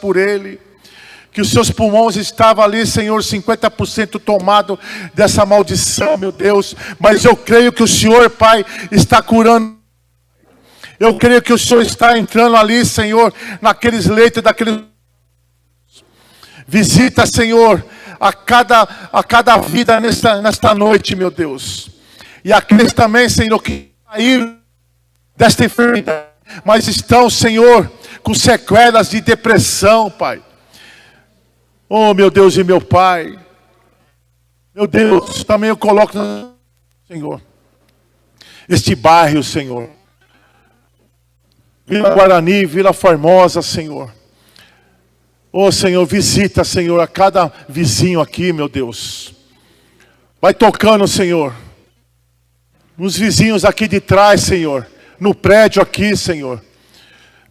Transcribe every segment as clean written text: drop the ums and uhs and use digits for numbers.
por ele, que os seus pulmões estavam ali, Senhor, 50% tomado dessa maldição, meu Deus. Mas eu creio que o Senhor, Pai, está curando. Eu creio que o Senhor está entrando ali, Senhor, naqueles leitos, daqueles... Visita, Senhor, a cada vida nesta noite, meu Deus. E aqueles também, Senhor, que saíram desta enfermidade, mas estão, Senhor, com sequelas de depressão, Pai. Oh, meu Deus e meu Pai. Meu Deus, também eu coloco, Senhor, este bairro, Senhor. Vila Guarani, Vila Formosa, Senhor. Oh, Senhor, visita, Senhor, a cada vizinho aqui, meu Deus. Vai tocando, Senhor, nos vizinhos aqui de trás, Senhor. No prédio aqui, Senhor.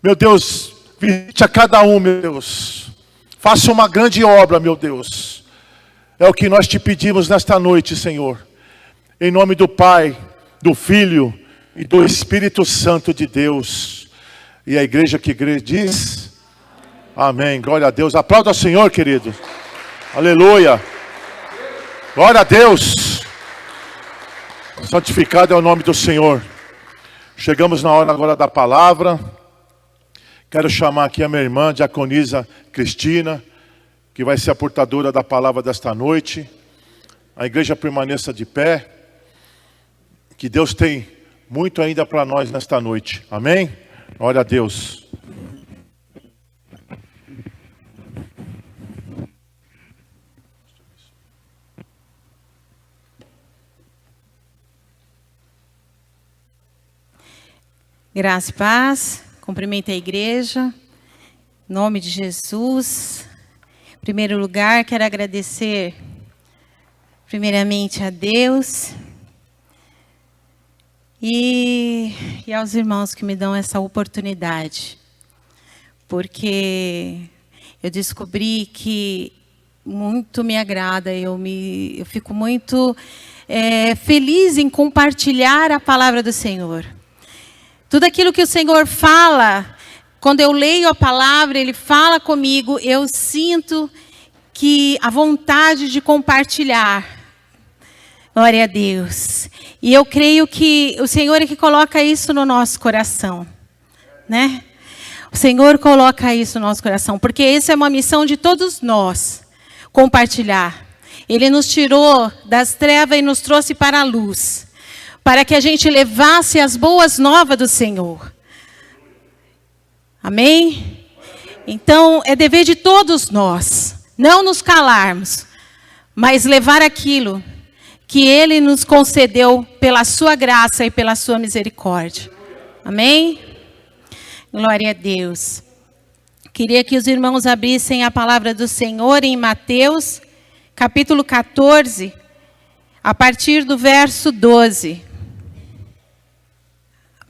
Meu Deus, visite a cada um, meu Deus. Faça uma grande obra, meu Deus. É o que nós te pedimos nesta noite, Senhor. Em nome do Pai, do Filho e do Espírito Santo de Deus. E a igreja que diz... Amém, glória a Deus. Aplauda ao Senhor, querido. Aleluia. Glória a Deus. Santificado é o nome do Senhor. Chegamos na hora agora da palavra. Quero chamar aqui a minha irmã, diaconisa Cristina, que vai ser a portadora da palavra desta noite. A igreja permaneça de pé. Que Deus tem muito ainda para nós nesta noite. Amém? Glória a Deus. Graça e paz, cumprimento a igreja, em nome de Jesus. Em primeiro lugar, quero agradecer primeiramente a Deus e aos irmãos que me dão essa oportunidade. Porque eu descobri que muito me agrada, eu fico muito feliz em compartilhar a palavra do Senhor. Tudo aquilo que o Senhor fala, quando eu leio a palavra, Ele fala comigo, eu sinto que a vontade de compartilhar. Glória a Deus. E eu creio que o Senhor é que coloca isso no nosso coração, né? O Senhor coloca isso no nosso coração, porque essa é uma missão de todos nós, compartilhar. Ele nos tirou das trevas e nos trouxe para a luz, para que a gente levasse as boas novas do Senhor. Amém? Então, é dever de todos nós, não nos calarmos, mas levar aquilo que Ele nos concedeu pela sua graça e pela sua misericórdia. Amém? Glória a Deus. Queria que os irmãos abrissem a palavra do Senhor em Mateus, capítulo 14, a partir do verso 12.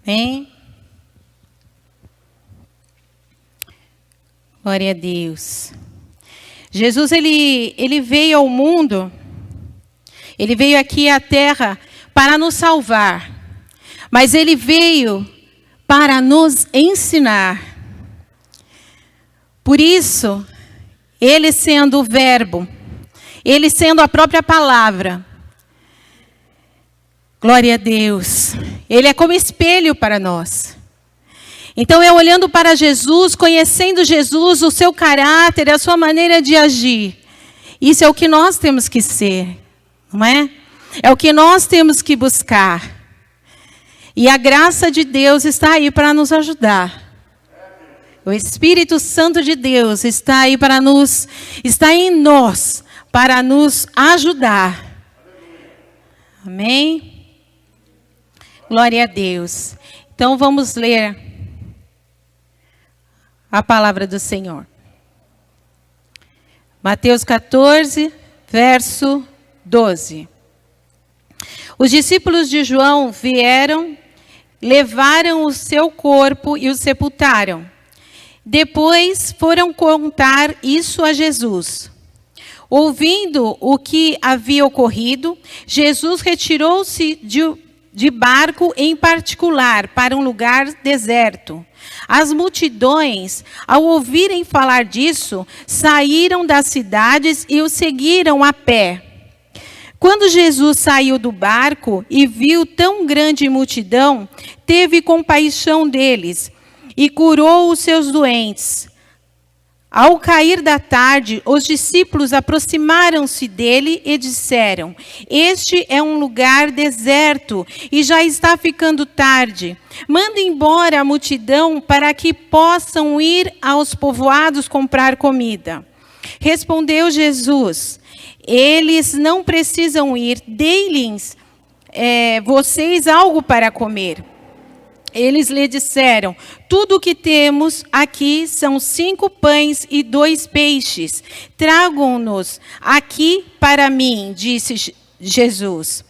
Amém? Glória a Deus. Jesus, ele veio ao mundo, ele veio aqui à terra para nos salvar, mas ele veio para nos ensinar. Por isso, ele sendo o verbo, ele sendo a própria palavra, glória a Deus, ele é como espelho para nós. Então, eu olhando para Jesus, conhecendo Jesus, o seu caráter, a sua maneira de agir, isso é o que nós temos que ser, não é? É o que nós temos que buscar. E a graça de Deus está aí para nos ajudar. O Espírito Santo de Deus está aí está em nós, para nos ajudar. Amém? Glória a Deus. Então vamos ler a palavra do Senhor. Mateus 14, verso 12. Os discípulos de João vieram, levaram o seu corpo e o sepultaram. Depois foram contar isso a Jesus. Ouvindo o que havia ocorrido, Jesus retirou-se de barco em particular para um lugar deserto, As multidões, ao ouvirem falar disso, saíram das cidades e o seguiram a pé. Quando Jesus saiu do barco e viu tão grande multidão, teve compaixão deles e curou os seus doentes. Ao cair da tarde, os discípulos aproximaram-se dele e disseram: este é um lugar deserto e já está ficando tarde. Manda embora a multidão para que possam ir aos povoados comprar comida. Respondeu Jesus: eles não precisam ir, dei-lhes vocês algo para comer. Eles lhe disseram: tudo o que temos aqui são 5 pães e 2 peixes. Tragam-nos aqui para mim, disse Jesus.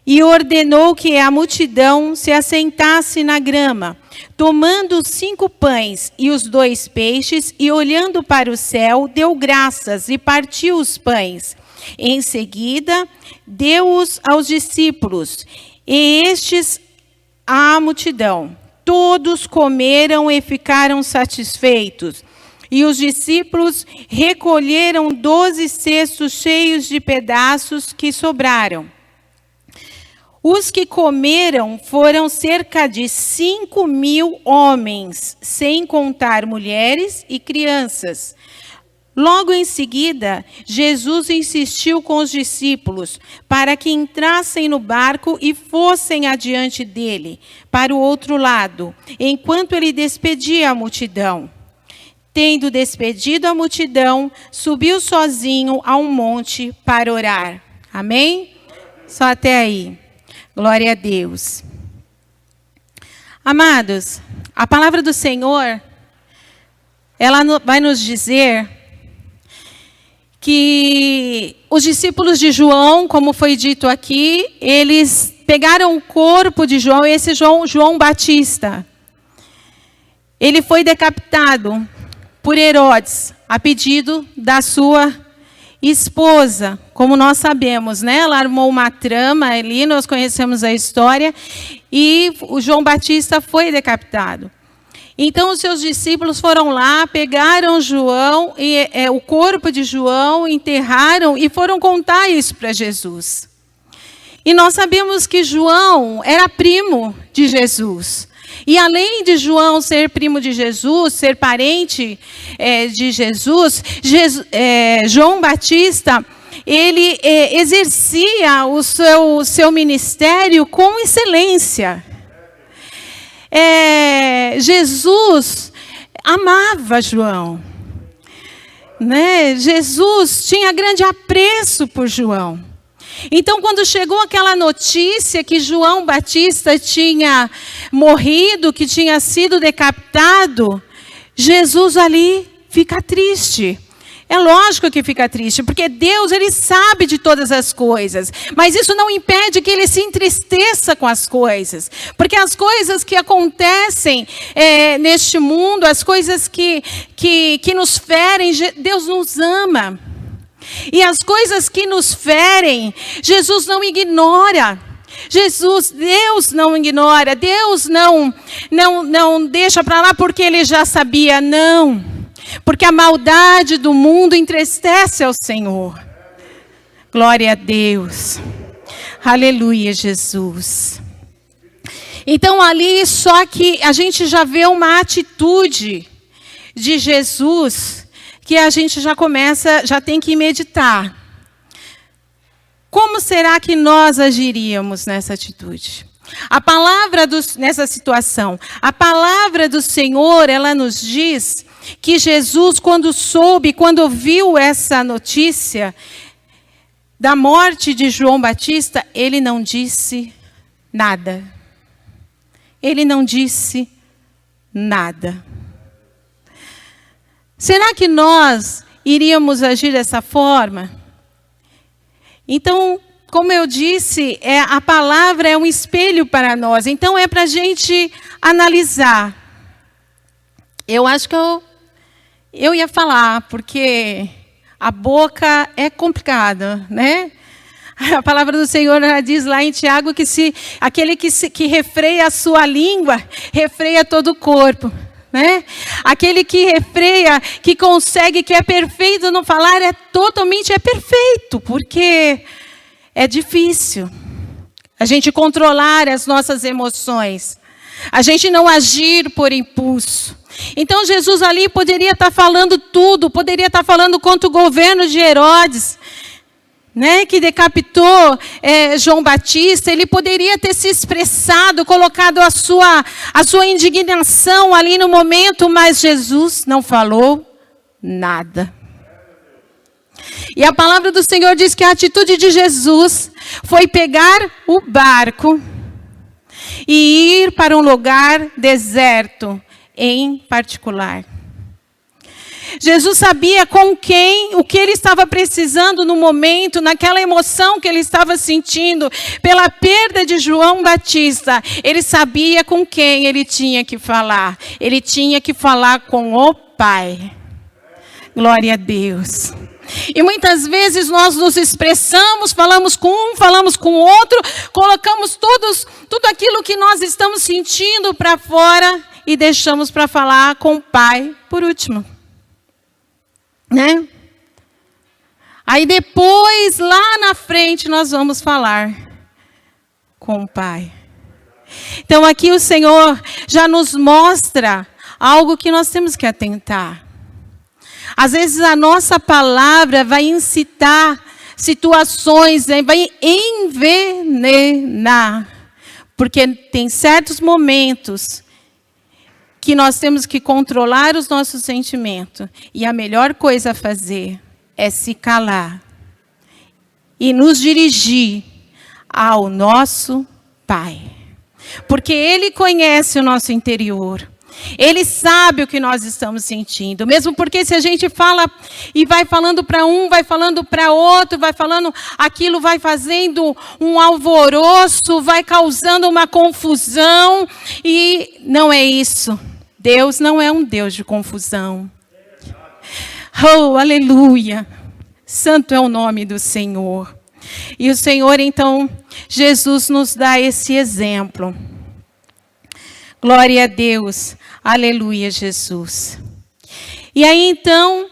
E ordenou que a multidão se assentasse na grama. Tomando os 5 pães e os 2 peixes, e olhando para o céu, deu graças e partiu os pães. Em seguida, deu-os aos discípulos, e estes à multidão. Todos comeram e ficaram satisfeitos. E os discípulos recolheram 12 cestos cheios de pedaços que sobraram. Os que comeram foram cerca de 5.000 homens, sem contar mulheres e crianças. Logo em seguida, Jesus insistiu com os discípulos para que entrassem no barco e fossem adiante dele, para o outro lado, enquanto ele despedia a multidão. Tendo despedido a multidão, subiu sozinho a um monte para orar. Amém? Só até aí. Glória a Deus. Amados, a palavra do Senhor, ela vai nos dizer que os discípulos de João, como foi dito aqui, eles pegaram o corpo de João, esse João Batista. Ele foi decapitado por Herodes, a pedido da sua esposa, como nós sabemos, né? Ela armou uma trama ali, nós conhecemos a história, e o João Batista foi decapitado. Então, os seus discípulos foram lá, pegaram João, o corpo de João, enterraram e foram contar isso para Jesus. E nós sabemos que João era primo de Jesus. E além de João ser primo de Jesus, ser parente de Jesus, João Batista, ele exercia o seu ministério com excelência. Jesus amava João, né? Jesus tinha grande apreço por João. Então, quando chegou aquela notícia que João Batista tinha morrido, que tinha sido decapitado, Jesus ali fica triste. É lógico que fica triste, porque Deus, ele sabe de todas as coisas. Mas isso não impede que ele se entristeça com as coisas. Porque as coisas que acontecem neste mundo, as coisas que nos ferem, Deus nos ama. E as coisas que nos ferem, Jesus não ignora. Deus não ignora. Deus não deixa para lá porque ele já sabia, não. Porque a maldade do mundo entristece ao Senhor. Glória a Deus. Aleluia, Jesus. Então ali, só que a gente já vê uma atitude de Jesus que a gente já tem que meditar. Como será que nós agiríamos nessa atitude? Nessa situação, a palavra do Senhor, ela nos diz que Jesus, quando ouviu essa notícia da morte de João Batista, ele não disse nada. Ele não disse nada. Será que nós iríamos agir dessa forma? Então, como eu disse, a palavra é um espelho para nós. Então, é para a gente analisar. Eu acho que eu ia falar, porque a boca é complicada, né? A palavra do Senhor, ela diz lá em Tiago que aquele que refreia a sua língua, refreia todo o corpo. né? Aquele que refreia, que consegue, que é perfeito no falar, é perfeito, porque é difícil a gente controlar as nossas emoções, a gente não agir por impulso. Então Jesus ali poderia estar falando tudo, poderia estar falando contra o governo de Herodes, né, que decapitou João Batista. Ele poderia ter se expressado, colocado a sua indignação ali no momento, mas Jesus não falou nada. E a palavra do Senhor diz que a atitude de Jesus foi pegar o barco e ir para um lugar deserto em particular. Jesus sabia com quem, o que ele estava precisando no momento, naquela emoção que ele estava sentindo pela perda de João Batista. Ele sabia com quem ele tinha que falar. Ele tinha que falar com o Pai. Glória a Deus. E muitas vezes nós nos expressamos, falamos com um, falamos com o outro, colocamos tudo aquilo que nós estamos sentindo para fora e deixamos para falar com o Pai por último. Né? Aí depois, lá na frente, nós vamos falar com o Pai. Então aqui o Senhor já nos mostra algo que nós temos que atentar. Às vezes a nossa palavra vai incitar situações, vai envenenar. Porque tem certos momentos que nós temos que controlar os nossos sentimentos. E a melhor coisa a fazer é se calar e nos dirigir ao nosso Pai. Porque Ele conhece o nosso interior. Ele sabe o que nós estamos sentindo. Mesmo porque se a gente fala e vai falando para um, vai falando para outro, vai falando, aquilo vai fazendo um alvoroço, vai causando uma confusão. E não é isso. Deus não é um Deus de confusão. Oh, aleluia. Santo é o nome do Senhor. E o Senhor, então, Jesus nos dá esse exemplo. Glória a Deus. Aleluia, Jesus. E aí, então,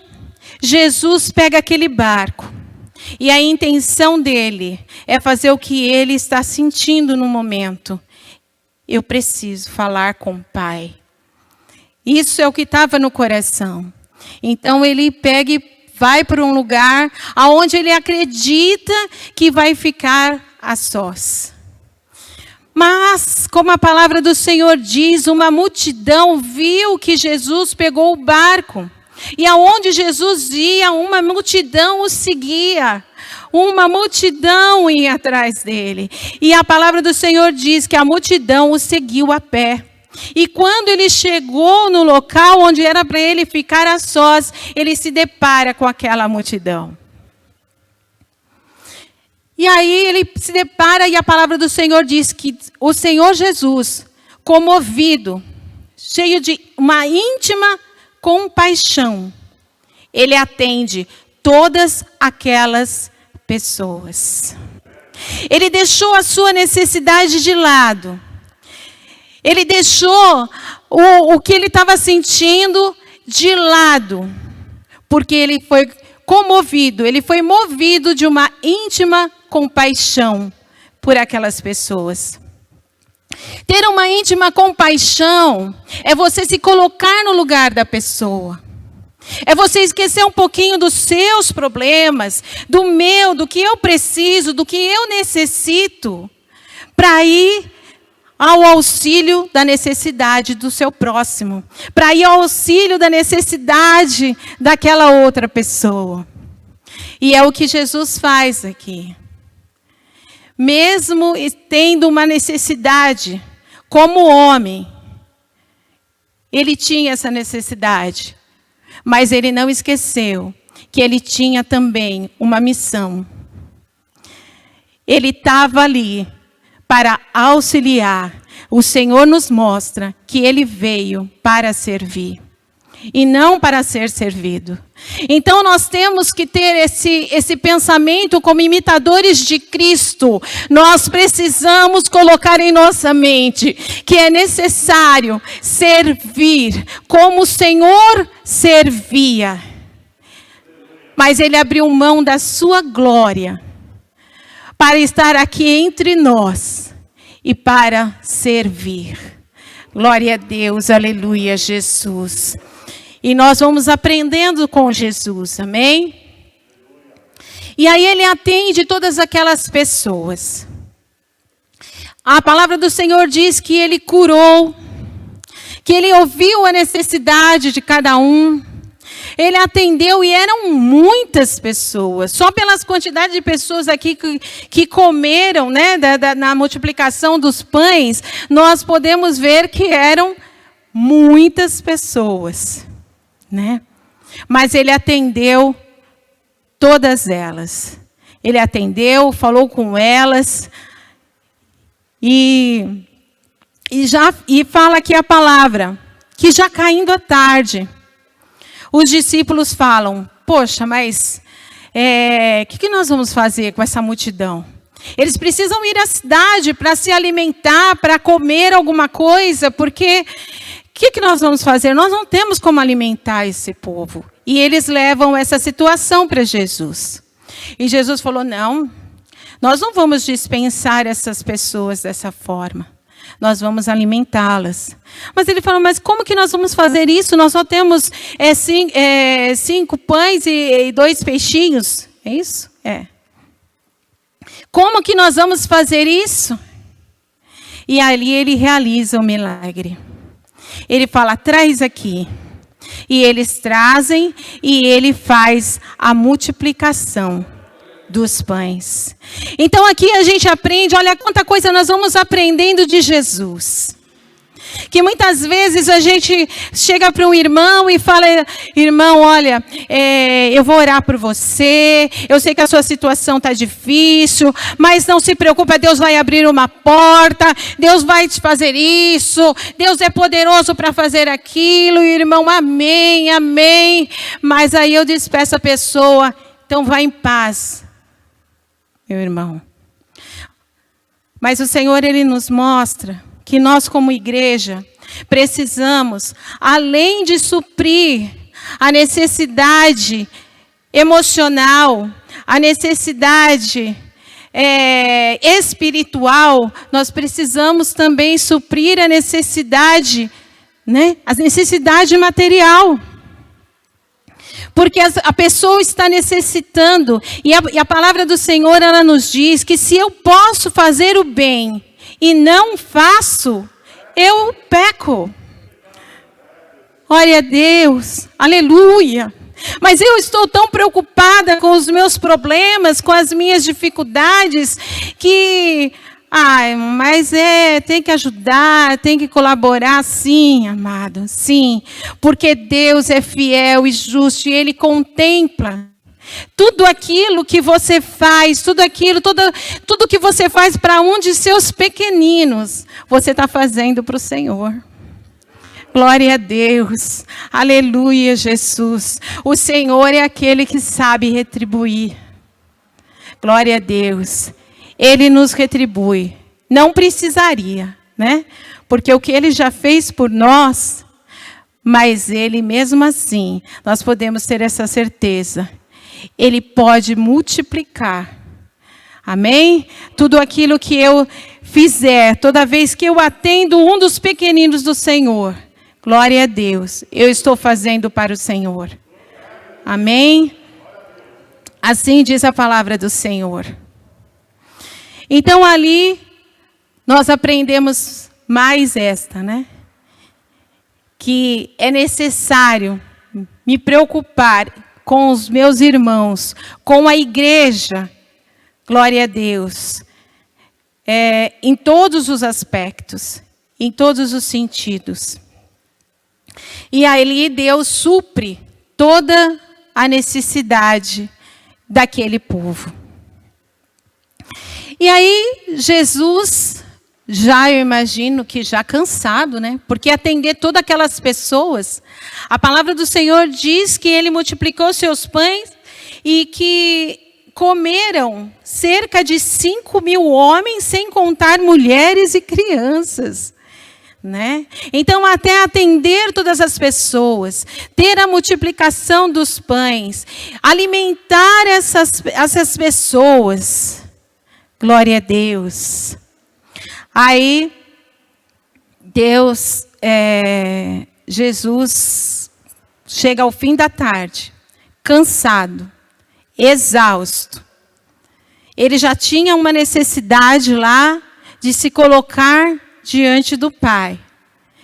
Jesus pega aquele barco. E a intenção dele é fazer o que ele está sentindo no momento. Eu preciso falar com o Pai. Isso é o que estava no coração. Então ele pega e vai para um lugar onde ele acredita que vai ficar a sós. Mas, como a palavra do Senhor diz, uma multidão viu que Jesus pegou o barco. E aonde Jesus ia, uma multidão o seguia. Uma multidão ia atrás dele. E a palavra do Senhor diz que a multidão o seguiu a pé. E quando ele chegou no local onde era para ele ficar a sós, ele se depara com aquela multidão. E aí ele se depara e a palavra do Senhor diz que o Senhor Jesus, comovido, cheio de uma íntima compaixão, ele atende todas aquelas pessoas. Ele deixou a sua necessidade de lado. Ele deixou o que ele estava sentindo de lado, porque ele foi comovido, ele foi movido de uma íntima compaixão por aquelas pessoas. Ter uma íntima compaixão é você se colocar no lugar da pessoa. É você esquecer um pouquinho dos seus problemas, do que eu preciso, do que eu necessito, para ir ao auxílio da necessidade do seu próximo, para ir ao auxílio da necessidade daquela outra pessoa. E é o que Jesus faz aqui. Mesmo tendo uma necessidade, como homem, ele tinha essa necessidade, mas ele não esqueceu que ele tinha também uma missão. Ele estava ali para auxiliar. O Senhor nos mostra que ele veio para servir e não para ser servido. Então nós temos que ter esse pensamento como imitadores de Cristo. Nós precisamos colocar em nossa mente que é necessário servir como o Senhor servia. Mas Ele abriu mão da sua glória para estar aqui entre nós e para servir. Glória a Deus, aleluia, Jesus. E nós vamos aprendendo com Jesus, amém? E aí Ele atende todas aquelas pessoas. A palavra do Senhor diz que Ele curou, que Ele ouviu a necessidade de cada um. Ele atendeu e eram muitas pessoas. Só pelas quantidades de pessoas aqui que comeram, né, na multiplicação dos pães, nós podemos ver que eram muitas pessoas, né? Mas Ele atendeu todas elas. Ele atendeu, falou com elas e fala aqui a palavra, que já caindo a tarde, os discípulos falam, poxa, mas o que nós vamos fazer com essa multidão? Eles precisam ir à cidade para se alimentar, para comer alguma coisa, porque o que nós vamos fazer? Nós não temos como alimentar esse povo. E eles levam essa situação para Jesus. E Jesus falou, não, nós não vamos dispensar essas pessoas dessa forma. Nós vamos alimentá-las. Mas ele falou, mas como que nós vamos fazer isso? Nós só temos 5 pães e 2 peixinhos. É isso? É. Como que nós vamos fazer isso? E ali ele realiza o milagre. Ele fala, traz aqui. E eles trazem e ele faz a multiplicação dos pães. Então aqui a gente aprende, olha quanta coisa nós vamos aprendendo de Jesus. Que muitas vezes a gente chega para um irmão e fala, irmão, olha, eu vou orar por você, eu sei que a sua situação está difícil, mas não se preocupe, Deus vai abrir uma porta, Deus vai te fazer isso, Deus é poderoso para fazer aquilo, irmão, amém, amém. Mas aí eu despeço a pessoa, então vá em paz, meu irmão. Mas o Senhor, Ele nos mostra que nós como igreja precisamos, além de suprir a necessidade emocional, a necessidade espiritual, nós precisamos também suprir a necessidade, né? A necessidade material. Porque a pessoa está necessitando, e a palavra do Senhor, ela nos diz que se eu posso fazer o bem e não faço, eu peco. Glória a Deus, aleluia. Mas eu estou tão preocupada com os meus problemas, com as minhas dificuldades, que, mas tem que ajudar, tem que colaborar, sim, amado, sim. Porque Deus é fiel e justo e Ele contempla tudo aquilo que você faz, tudo que você faz para um de seus pequeninos, você está fazendo para o Senhor. Glória a Deus, aleluia, Jesus. O Senhor é aquele que sabe retribuir. Glória a Deus. Ele nos retribui. Não precisaria, né? Porque o que Ele já fez por nós, mas Ele mesmo assim, nós podemos ter essa certeza. Ele pode multiplicar. Amém? Tudo aquilo que eu fizer, toda vez que eu atendo um dos pequeninos do Senhor, glória a Deus, eu estou fazendo para o Senhor. Amém? Assim diz a palavra do Senhor. Então ali, nós aprendemos mais esta, né? Que é necessário me preocupar com os meus irmãos, com a igreja, glória a Deus, em todos os aspectos, em todos os sentidos. E aí Deus supre toda a necessidade daquele povo. E aí Jesus já eu imagino que já cansado, né? Porque atender todas aquelas pessoas, a palavra do Senhor diz que ele multiplicou seus pães e que comeram cerca de 5.000 homens, sem contar mulheres e crianças. Né? Então, até atender todas as pessoas, ter a multiplicação dos pães, alimentar essas pessoas. Glória a Deus. Aí, Jesus chega ao fim da tarde, cansado, exausto. Ele já tinha uma necessidade lá de se colocar diante do Pai,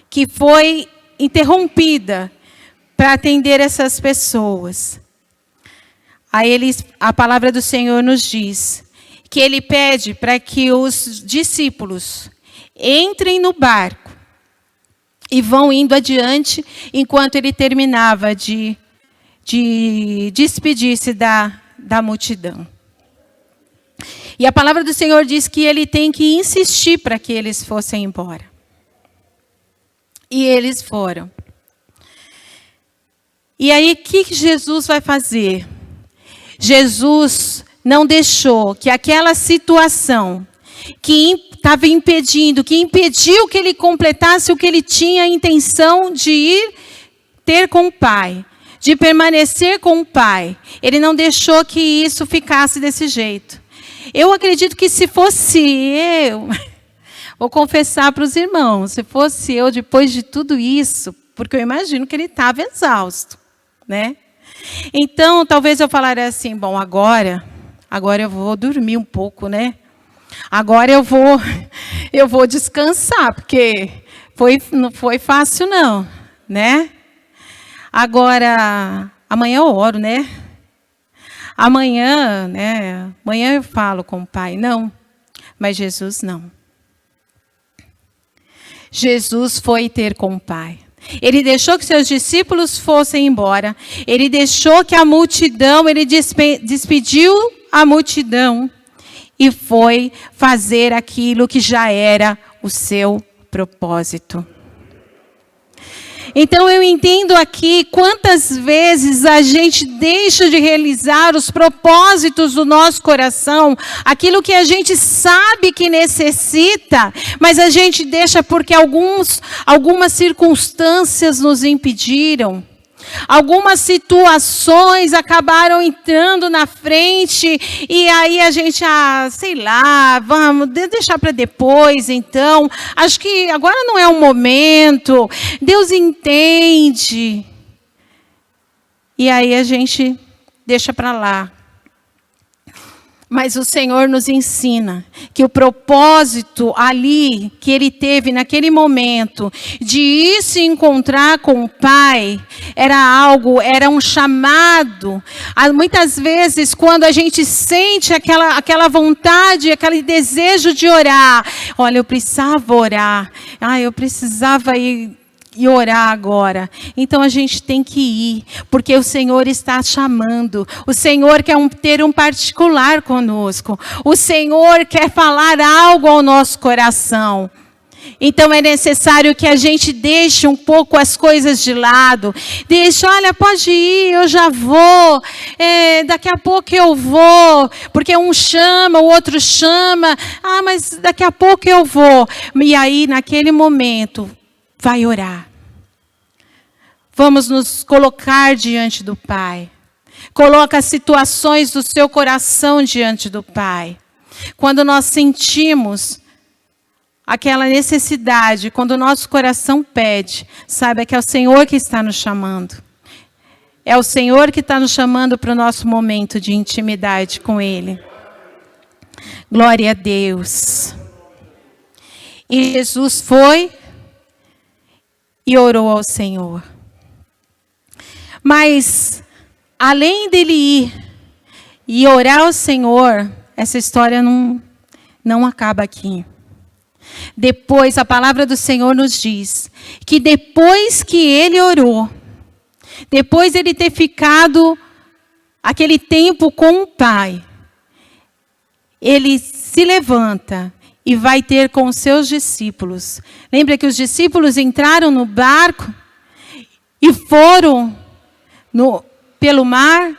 que foi interrompida para atender essas pessoas. Aí a palavra do Senhor nos diz que ele pede para que os discípulos entrem no barco e vão indo adiante enquanto ele terminava de despedir-se da multidão. E a palavra do Senhor diz que ele tem que insistir para que eles fossem embora. E eles foram. E aí, o que Jesus vai fazer? Jesus não deixou que aquela situação que estava impedindo, que impediu que ele completasse o que ele tinha a intenção de ir ter com o Pai, de permanecer com o Pai, ele não deixou que isso ficasse desse jeito. Eu acredito que se fosse eu, vou confessar para os irmãos, se fosse eu depois de tudo isso, porque eu imagino que ele estava exausto, né? Então, talvez eu falaria assim, bom, agora eu vou dormir um pouco, né? Agora eu vou descansar, porque não foi fácil não, né? Agora, amanhã eu oro, né? Amanhã eu falo com o Pai. Não, mas Jesus não. Jesus foi ter com o Pai. Ele deixou que seus discípulos fossem embora. Ele deixou que a multidão, ele despediu a multidão e foi fazer aquilo que já era o seu propósito. Então eu entendo aqui quantas vezes a gente deixa de realizar os propósitos do nosso coração, aquilo que a gente sabe que necessita, mas a gente deixa porque algumas circunstâncias nos impediram. Algumas situações acabaram entrando na frente e aí a gente, sei lá, vamos deixar para depois então. Acho que agora não é o momento. Deus entende. E aí a gente deixa para lá. Mas o Senhor nos ensina que o propósito ali, que ele teve naquele momento, de ir se encontrar com o Pai, era um chamado. Muitas vezes, quando a gente sente aquela vontade, aquele desejo de orar, olha, eu precisava orar, eu precisava ir e orar agora. Então a gente tem que ir, porque o Senhor está chamando. O Senhor quer ter um particular conosco. O Senhor quer falar algo ao nosso coração. Então é necessário que a gente deixe um pouco as coisas de lado. Deixa, olha, pode ir, eu já vou. Daqui a pouco eu vou. Porque um chama, o outro chama. Mas daqui a pouco eu vou. E aí, naquele momento, vai orar. Vamos nos colocar diante do Pai. Coloca as situações do seu coração diante do Pai. Quando nós sentimos aquela necessidade, quando o nosso coração pede, saiba que é o Senhor que está nos chamando. É o Senhor que está nos chamando para o nosso momento de intimidade com Ele. Glória a Deus. E Jesus foi e orou ao Senhor. Mas, além dele ir e orar ao Senhor, essa história não acaba aqui. Depois, a palavra do Senhor nos diz que depois que ele orou, depois de ele ter ficado aquele tempo com o Pai, ele se levanta e vai ter com os seus discípulos. Lembra que os discípulos entraram no barco e foram pelo mar?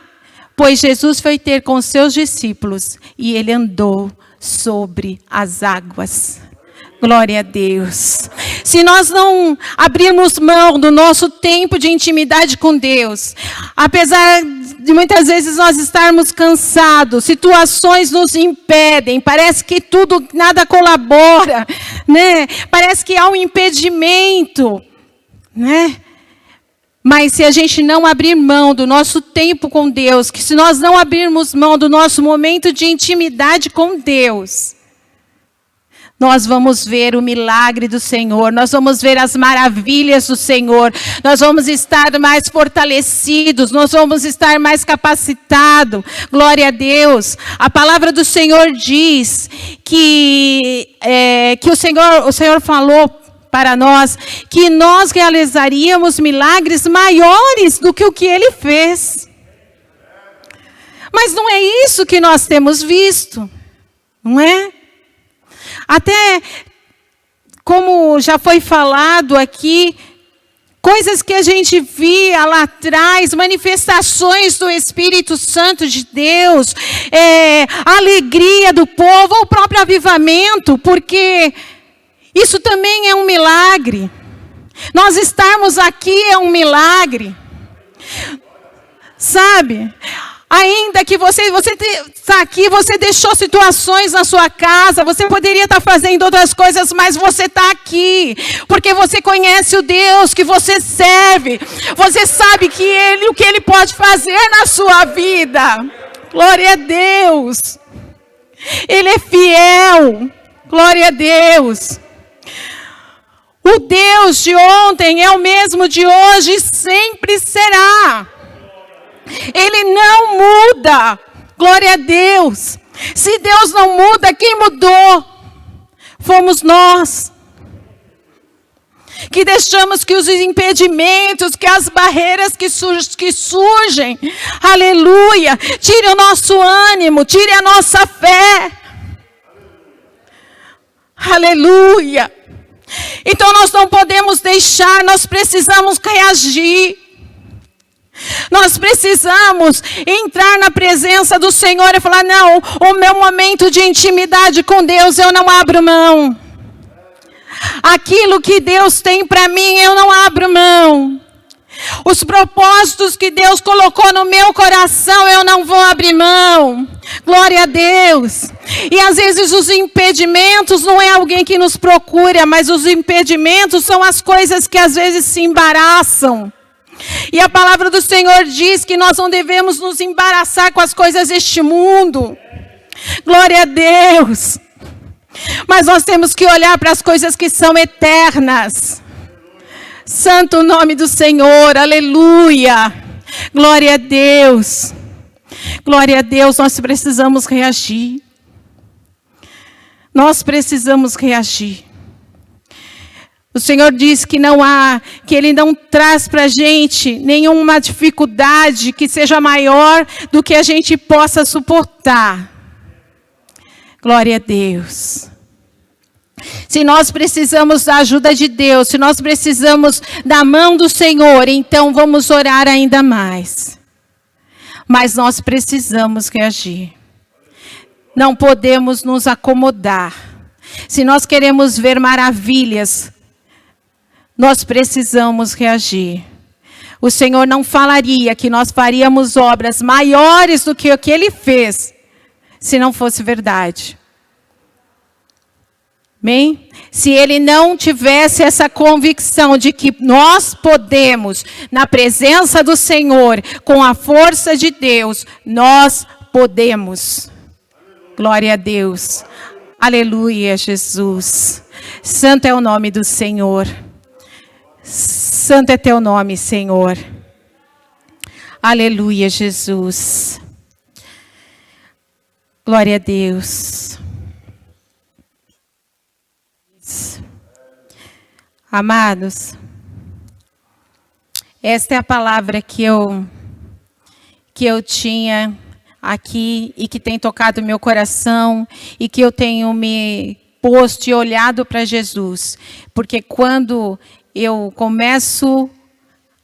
Pois Jesus foi ter com os seus discípulos e ele andou sobre as águas. Glória a Deus. Se nós não abrirmos mão do nosso tempo de intimidade com Deus, apesar de muitas vezes nós estarmos cansados, situações nos impedem, parece que nada colabora, né? Parece que há um impedimento, né? Mas se a gente não abrir mão do nosso tempo com Deus, que se nós não abrirmos mão do nosso momento de intimidade com Deus, nós vamos ver o milagre do Senhor, nós vamos ver as maravilhas do Senhor, nós vamos estar mais fortalecidos, nós vamos estar mais capacitados. Glória a Deus. A palavra do Senhor diz que o Senhor falou para nós que nós realizaríamos milagres maiores do que o que Ele fez. Mas não é isso que nós temos visto, não é? Até, como já foi falado aqui, coisas que a gente via lá atrás, manifestações do Espírito Santo de Deus, a alegria do povo, o próprio avivamento, porque isso também é um milagre. Nós estarmos aqui é um milagre. Sabe? Ainda que você está aqui, você deixou situações na sua casa, você poderia estar fazendo outras coisas, mas você está aqui, porque você conhece o Deus que você serve, você sabe o que Ele pode fazer na sua vida. Glória a Deus. Ele é fiel. Glória a Deus. O Deus de ontem é o mesmo de hoje e sempre será. Ele não muda. Glória a Deus. Se Deus não muda, quem mudou? Fomos nós. Que deixamos que os impedimentos, que as barreiras que surgem, aleluia, tire o nosso ânimo, tire a nossa fé. Aleluia. Então nós não podemos deixar, nós precisamos reagir. Nós precisamos entrar na presença do Senhor e falar, não, o meu momento de intimidade com Deus eu não abro mão. Aquilo que Deus tem para mim eu não abro mão. Os propósitos que Deus colocou no meu coração eu não vou abrir mão. Glória a Deus. E às vezes os impedimentos não é alguém que nos procura, mas os impedimentos são as coisas que às vezes se embaraçam. E a palavra do Senhor diz que nós não devemos nos embaraçar com as coisas deste mundo. Glória a Deus. Mas nós temos que olhar para as coisas que são eternas. Santo o nome do Senhor, aleluia. Glória a Deus. Glória a Deus, nós precisamos reagir. Nós precisamos reagir. O Senhor diz que Ele não traz para a gente nenhuma dificuldade que seja maior do que a gente possa suportar. Glória a Deus. Se nós precisamos da ajuda de Deus, se nós precisamos da mão do Senhor, então vamos orar ainda mais. Mas nós precisamos reagir. Não podemos nos acomodar. Se nós queremos ver maravilhas, nós precisamos reagir. O Senhor não falaria que nós faríamos obras maiores do que o que Ele fez, se não fosse verdade. Amém? Se Ele não tivesse essa convicção de que nós podemos, na presença do Senhor, com a força de Deus, nós podemos. Glória a Deus. Aleluia, Jesus. Santo é o nome do Senhor. Santo é teu nome, Senhor. Aleluia, Jesus. Glória a Deus. Amados, esta é a palavra que eu tinha aqui e que tem tocado meu coração e que eu tenho me disposto e olhado para Jesus. Porque quando eu começo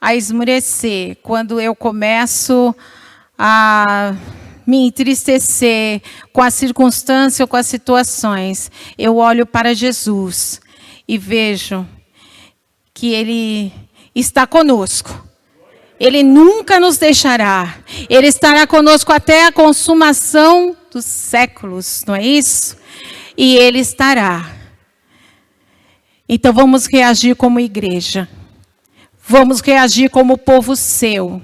a esmurecer, quando eu começo a me entristecer com a circunstância ou com as situações, eu olho para Jesus e vejo que Ele está conosco. Ele nunca nos deixará. Ele estará conosco até a consumação dos séculos, não é isso? E Ele estará. Então vamos reagir como igreja. Vamos reagir como povo seu.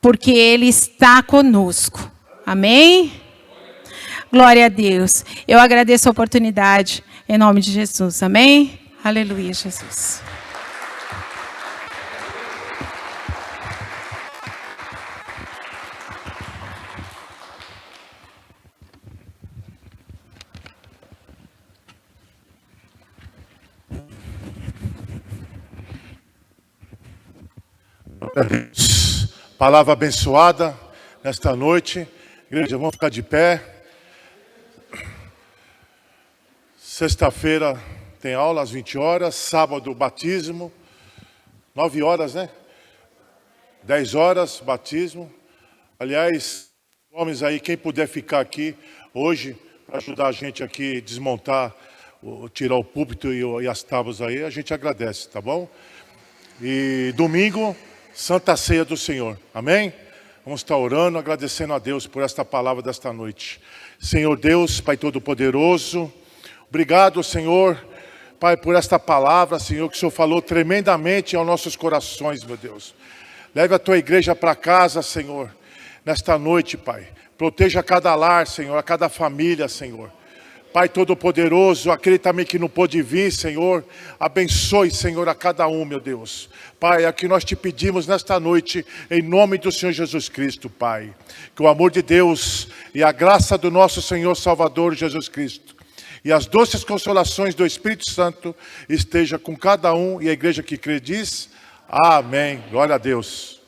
Porque Ele está conosco. Amém? Glória a Deus. Eu agradeço a oportunidade em nome de Jesus. Amém? Aleluia, Jesus. Palavra abençoada nesta noite. Igreja, vamos ficar de pé. Sexta-feira tem aula às 20 horas. Sábado, batismo. 9 horas, né? 10 horas, batismo. Aliás, homens aí, quem puder ficar aqui hoje para ajudar a gente aqui a desmontar, tirar o púlpito e as tábuas aí, a gente agradece, tá bom? E domingo, Santa Ceia do Senhor. Amém? Vamos estar orando, agradecendo a Deus por esta palavra desta noite. Senhor Deus, Pai Todo-Poderoso, obrigado, Senhor, Pai, por esta palavra, Senhor, que o Senhor falou tremendamente aos nossos corações, meu Deus. Leve a Tua igreja para casa, Senhor, nesta noite, Pai. Proteja cada lar, Senhor, a cada família, Senhor. Pai Todo-Poderoso, aquele também que não pôde vir, Senhor, abençoe, Senhor, a cada um, meu Deus. Pai, é o que nós te pedimos nesta noite, em nome do Senhor Jesus Cristo, Pai. Que o amor de Deus e a graça do nosso Senhor Salvador Jesus Cristo e as doces consolações do Espírito Santo esteja com cada um, e a igreja que crê diz, amém. Glória a Deus.